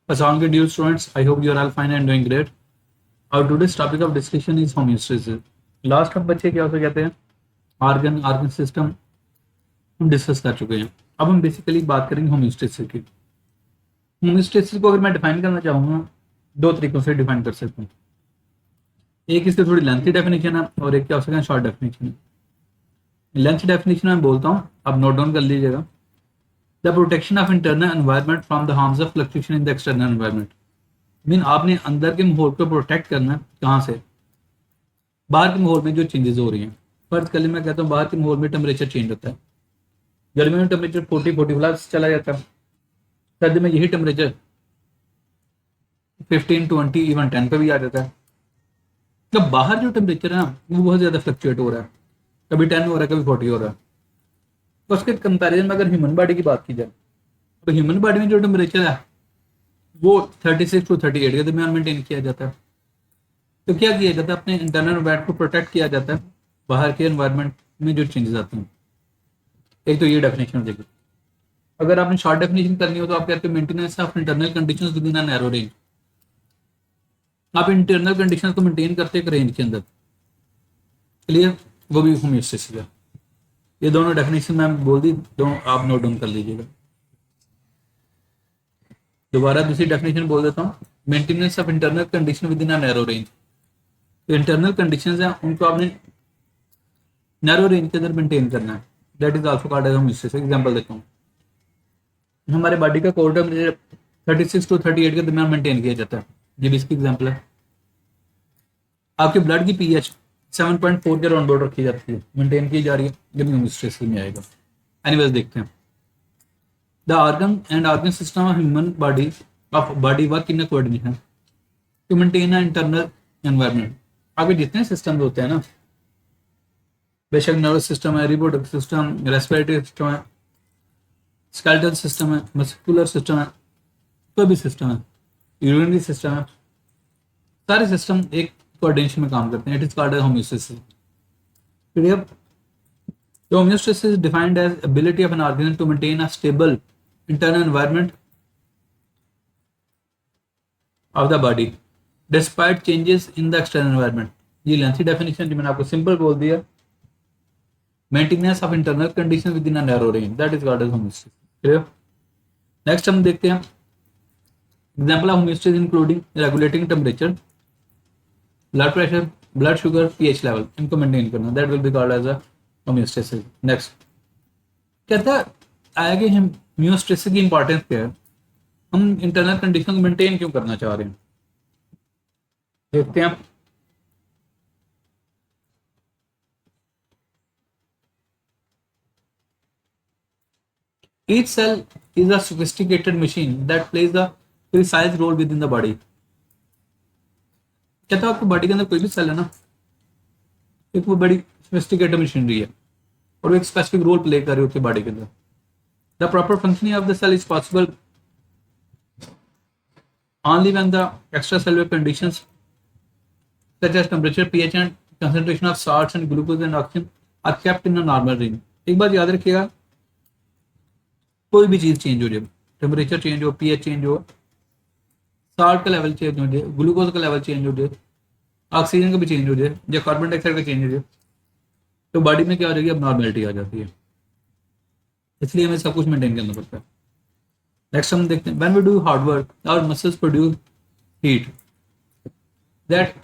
Assalamualaikum dear students, I hope you are all fine and doing great. Our today's topic of discussion is homeostasis. Last हम बच्चे क्या होते कहते हैं organ organ system हम discuss कर चुके हैं. अब हम बेसिकली बात करेंगे होम्योस्टेसिस की. होम्योस्टेसिस को अगर मैं डिफाइन करना चाहूँगा दो तरीकों से डिफाइन कर सकता हूँ. एक इसकी थोड़ी लेंथी डेफिनेशन है और एक क्या हो सकता है शॉर्ट डेफिनेशन है. लेंथ डेफिनेशन मैं बोलता हूँ, आप नोट डाउन कर लीजिएगा. The protection of internal environment from the harms of fluctuation in the external environment. Mean आपने अंदर के माहौल को प्रोटेक्ट करना है. कहाँ से? बाहर के माहौल में जो चेंजेस हो रही हैं. फर्ज कर ले मैं कहता हूँ बाहर के माहौल में टेम्परेचर चेंज होता है. गर्मी में टेम्परेचर 40-45 चला जाता है. सर्दी में यही टेम्परेचर 15, 20, इवन 10 पे भी आ जाता है. तो बाहर जो टेम्परेचर है ना वो बहुत ज़्यादा फ्लक्चुएट हो रहा है. कभी 10 हो रहा है, कभी 40 हो रहा है. तो उसके कंपैरिजन में अगर ह्यूमन बॉडी की बात की जाए तो ह्यूमन बॉडी में जो टेम्परेचर है वो 36 to 38 के दरमियान मेंटेन किया जाता है. तो क्या किया जाता है, अपने इंटरनल एनवायरनमेंट को प्रोटेक्ट किया जाता है बाहर के एनवायरनमेंट में जो चेंजेस आते हैं. एक तो ये डेफिनेशन हो जाएगी. अगर आपने शॉर्ट डेफिनेशन करनी हो तो आप कहते हो maintenance of internal conditions with in a narrow range. आप इंटरनल कंडीशंस को मेंटेन करते हैं एक रेंज के अंदर. क्लियर? वो भी होम्योस्टेसिस है. ये दोनों डेफिनेशन मैं बोल दी, दोनों आप नोट डाउन कर लीजिएगा. दोबारा दूसरी डेफिनेशन बोल देता हूँ. Maintenance of internal condition within a narrow range. तो इंटरनल कंडीशंस हैं उनको आपने नैरो रेंज के अंदर मेंटेन करना है. That is also called as homeostasis. Example देता हूँ. हमारे बॉडी का कोर टेम्परेचर 36 to 38 के दरमियान मेंटेन किया जाता है. ये भी इसकी एग्जांपल है. आपके ब्लड की पीएच 7.4 के राउंड रखी जाती है, मेंटेन की जा रही है. ये भी होम्योस्टेसिस में आएगा. एनीवेज देखते हैं. The organ and organ system of human body work in coordination to maintain a internal environment. आपके जितने सिस्टम होते हैं ना, बेशक नर्वस सिस्टम है, रिप्रोडक्टिव सिस्टम, रेस्पिरेटरी सिस्टम है, स्केलेटल सिस्टम है, मस्कुलर सिस्टम है, कोई भी सिस्टम है, यूरिनरी सिस्टम है, सारे सिस्टम एक कोऑर्डिनेशन में काम करते हैं. It is called homeostasis. Clear? The homeostasis is defined as ability of an organism to maintain a stable internal environment of the body despite changes in the external environment. ये lengthy definition जो मैंने आपको simple बोल दिया. Maintenance of internal condition within a narrow range, that is called as homeostasis. Clear? Next हम देखते हैं example of homeostasis including regulating temperature, blood pressure, blood sugar, pH level. इनको maintain करना, that will be called as a homeostasis. Next कहता है आया कि हम होम्योस्टेसिस की इंपॉर्टेंस क्या है, हम इंटरनल कंडीशन को मेंटेन क्यों करना चाह रहे हैं. देखते हैं. Each cell is a sophisticated machine that plays a precise role within the body. कहता है आपकी बॉडी के अंदर कोई भी सेल है ना, एक वो बड़ी सोफिस्टिकेटेड मशीनरी है और वो एक स्पेसिफिक रोल प्ले कर रही होती है बॉडी के अंदर. The proper functioning of the cell is possible only when the extracellular conditions such as temperature, pH and concentration of salts and glucose and oxygen are kept in a normal range. एक बात याद रखिएगा, कोई भी चीज change हो जाए, temperature change हो, पीएच चेंज हो, साल्ट का लेवल चेंज हो जाए, ग्लूकोज का लेवल चेंज हो जाए, ऑक्सीजन का भी चेंज हो जाए या कार्बन डाइऑक्साइड का चेंज हो जाए, तो बॉडी में क्या हो जाएगी, अब नॉर्मेलिटी आ जाती है. इसलिए हमें सब कुछ मेंटेन करना पड़ता है. नेक्स्ट हम देखते हैं. When we do hard work our muscles produce heat that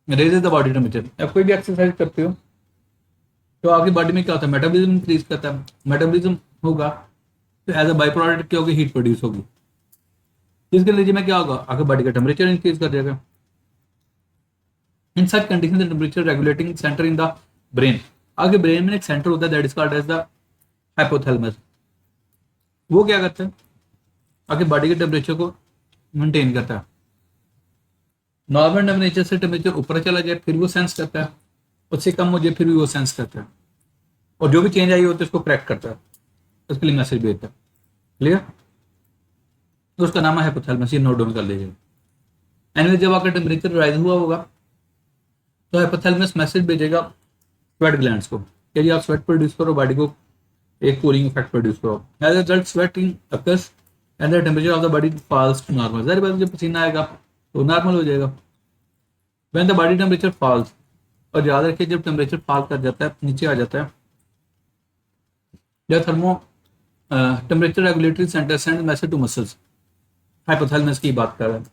raises the body temperature. आप कोई भी एक्सरसाइज करते हो तो आपकी बॉडी में क्या होता है, मेटाबॉलिज्म इंक्रीज करता है. मेटाबॉलिज्म होगा तो एज अ बाई प्रोडक्ट क्या होगी, हीट प्रोड्यूस होगी. इसके नतीजे में क्या होगा, आपकी बॉडी का टेम्परेचर इंक्रीज कर जाएगा. In such condition the temperature regulating centre in the brain. आपके ब्रेन में एक सेंटर होता है that is called as the hypothalamus. वो क्या करता है, आपकी बॉडी के टेम्परेचर को मेंटेन करता है. नॉर्मल टेम्परेचर से टेम्परेचर ऊपर चला जाए फिर वो सेंस करता है, उससे कम हो जाए फिर भी वो सेंस करता है, और जो भी चेंज आई होती है उसको करेक्ट करता है, उसके लिए मैसेज भेजता है. क्लियर? तो उसका नाम है हाइपोथैलेमस. ये नोट डाउन कर लीजिए. एनीवे जब आपका टेम्परेचर राइज हुआ होगा तो हाइपोथैलेमस मैसेज भेजेगा स्वेट ग्लैंड्स को, यदि आप स्वेट प्रोड्यूस करो बॉडी को एक कूलिंग इफेक्ट प्रोड्यूस करो. As a result sweating occurs and the temperature of the body falls to normal, जाहिर बात है जब पसीना आएगा तो नॉर्मल हो जाएगा। When the body temperature falls, और याद रखिए जब टेम्परेचर फॉल कर जाता है, नीचे आ जाता है, जब thermo temperature regulatory centre send message to muscles, hypothalamus की बात कर रहा है।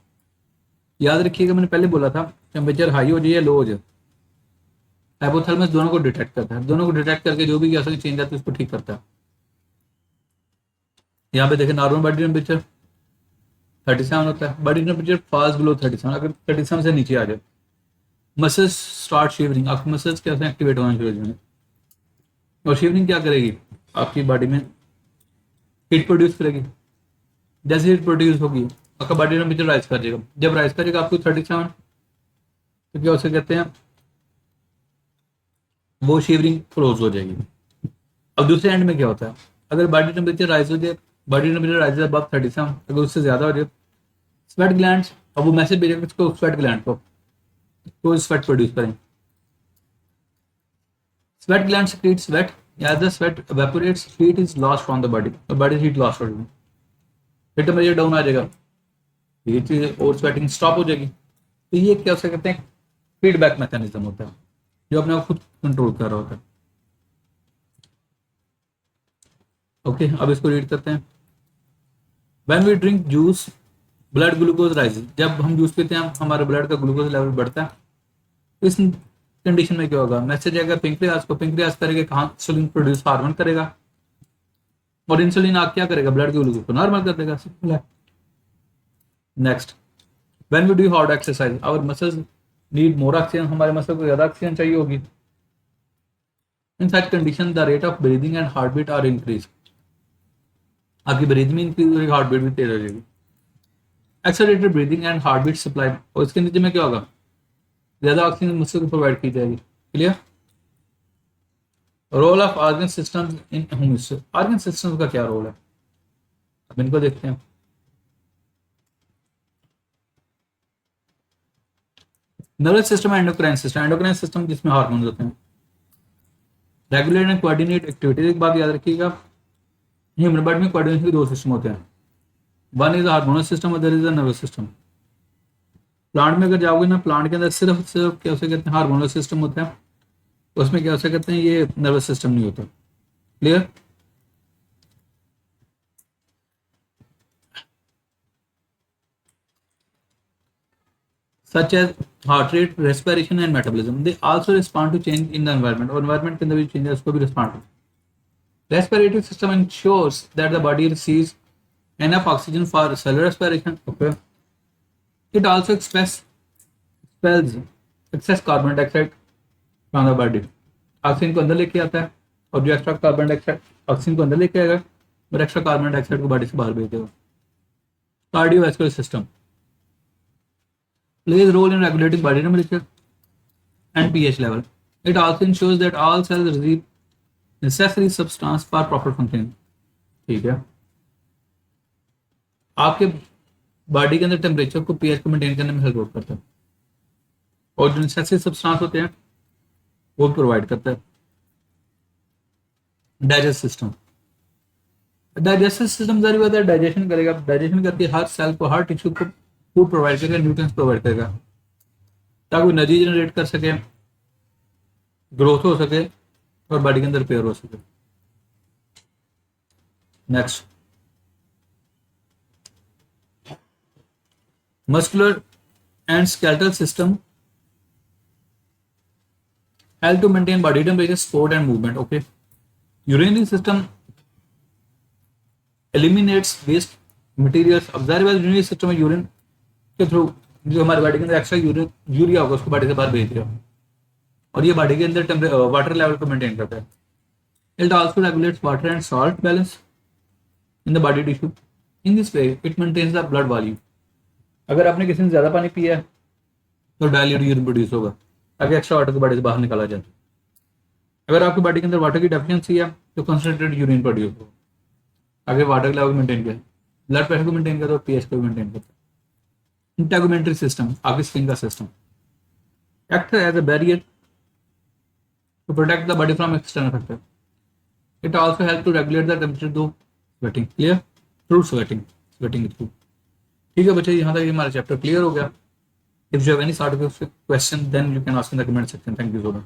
याद रखिएगा मैंने पहले बोला था टेम्परेचर हाई हो जाए या लो हो जाए, हाइपोथैलेमस दोनों को डिटेक्ट करता है, दोनों को डिटेक्ट करके जो भी कैसा चेंज आता है उसको ठीक करता है। यहाँ पे देखें नॉर्मल बॉडी टेम्परेचर 37 होता है, बॉडी टेम्परेचर फॉल्स बिलो 37, अगर 37 से नीचे आ जाए मसल्स स्टार्ट शिवरिंग, आपके मसल्स कैसे एक्टिवेट होना शुरू हो जाएंगे, और शिवरिंग क्या करेगी आपकी बॉडी में, हीट प्रोड्यूस करेगी। जैसे हीट प्रोड्यूस होगी आपका बॉडी टेम्परेचर राइज कर जाएगा, जब राइज करेगा आपको 37, तो क्या उसे कहते हैं वो शिवरिंग क्लोज हो जाएगी। अब दूसरे एंड में क्या होता है, अगर बॉडी टेम्परेचर राइज हो जाए, बॉडी टेम्परेचर राइज अबव 37, अगर उससे ज्यादा हो जाए स्वेट ग्लैंड्स, अब वो मैसेज भेजेगा किसको, स्वेट ग्लैंड को, तो स्वेट प्रोड्यूस करें। Sweat gland secrete sweat, as the sweat evaporates heat is lost from the body, तो बॉडी हीट लॉस हो जाएगी, फिर टेम्परेचर डाउन आ जाएगा, ये चीज और स्वेटिंग स्टॉप हो जाएगी। तो ये क्या उसे कहते हैं फीडबैक मैकेनिज्म होता है जो अपने आप खुद कंट्रोल कर रहा होता है। ओके अब इसको रीड करते हैं। When we drink juice blood glucose rises, जब हम जूस पीते हैं हमारे ब्लड का ग्लूकोज लेवल बढ़ता है। इस कंडीशन में क्या होगा, मैसेज आएगा पेंक्रियाज को, पेंक्रियाज करेगा कहाँ, इंसुलिन प्रोड्यूस हार्मोन करेगा, और इंसुलिन आप क्या करेगा, ब्लड के ग्लूकोज को नॉर्मल कर देगा, सिंपल है। Next, when we do hard exercise our muscles need more oxygen, हमारे मसल को ज्यादा ऑक्सीजन चाहिए होगी। In such condition the rate of breathing and heart beat are increase, आपकी ब्रीदिंग में इंक्रीज होगी, हार्ट बीट भी तेज हो जाएगी। Accelerated breathing and heart beat supply, और इसके नीचे में क्या होगा, ज्यादा ऑक्सीजन मसल को प्रोवाइड की जाएगी। Clear. Role of organ system in human, organ system का क्या रोल है, अब इनको देखते हैं। Nervous system, endocrine system, endocrine system जिसमें हार्मोन्स होते हैं। रेगुलेट एंड कोऑर्डिनेट एक्टिविटीज, एक बात याद रखिएगा ह्यूमन बॉडी में कोऑर्डिनेशन के दो सिस्टम होते हैं, one is hormonal system, other is the nervous system. Plant में अगर जाओगे ना, प्लांट के अंदर सिर्फ सिर्फ क्या उसे कहते हैं हार्मोनल सिस्टम होता है, उसमें क्या उसे कहते हैं ये नर्वस सिस्टम नहीं होता। Clear. such as heart rate, respiration and metabolism. They also respond to change in the environment, और environment के अंदर भी change है उसको भी respond करते हैं। Respiratory system ensures that the body receives enough oxygen for cellular respiration. Okay. It also expels excess carbon dioxide from the body. Oxygen को अंदर लेके आता है, और जो एक्स्ट्रा कार्बन डाइऑक्साइड ऑक्सीजन को अंदर लेके आएगा और एक्स्ट्रा कार्बन डाइऑक्साइड को बॉडी से बाहर भेज देगा। Cardiovascular system plays a role in regulating body temperature and pH level. It also ensures that all cells receive necessary substance for proper functioning. ठीक है, आपके बॉडी के अंदर टेम्परेचर को पीएच को मेंटेन करने में हेल्प करता है, और जो नेसेसरी सब्सटेंस होते हैं वो प्रोवाइड करता है। डाइजेस्ट सिस्टम, डाइजेस्टिव सिस्टम जारी होता है, डाइजेशन करेगा, डाइजेशन करके हर सेल को, हर टिश्यू को फूड प्रोवाइड करेगा, न्यूट्रिएंट्स प्रोवाइड करेगा, ताकि एनर्जी जनरेट कर सके, ग्रोथ हो सके और बॉडी के अंदर रिपेयर हो सके। Next, muscular and skeletal system help to maintain body temperature, support and movement. Okay, urinary system eliminates waste materials. अब जाहिर बात यूरिनरी सिस्टम में यूरिन के थ्रू जो हमारे बॉडी के अंदर एक्स्ट्रा यूरिया होगा उसको बॉडी से बाहर भेज दिया, और ये बॉडी के अंदर वाटर लेवल को मेंटेन करता है। It also regulates water and salt balance in the body tissue. In this way it maintains the blood volume. अगर आपने किसी ने ज्यादा पानी पिया है तो डाइल्यूट यूरिन प्रोड्यूस होगा, ताकि एक्स्ट्रा वाटर को बॉडी से बाहर निकाला जाए। अगर आपकी बॉडी के अंदर वाटर की डेफिशिएंसी है तो कंसंट्रेटेड यूरिन प्रोड्यूस होगा, ताकि वाटर लेवल मेंटेन करे, ब्लड प्रेशर को मेंटेन करे और पीएच को मेंटेन करता है। इंटेगुमेंट्री सिस्टम, आपकी स्किन का system, act as a barrier to protect the body from external factor. It also help to regulate the temperature through sweating. Clear, through sweating, getting through. ठीक है बच्चे, यहाँ तक ये हमारा चैप्टर क्लियर हो गया। If you have any sort of question then you can ask in the comment section. Thank you so much.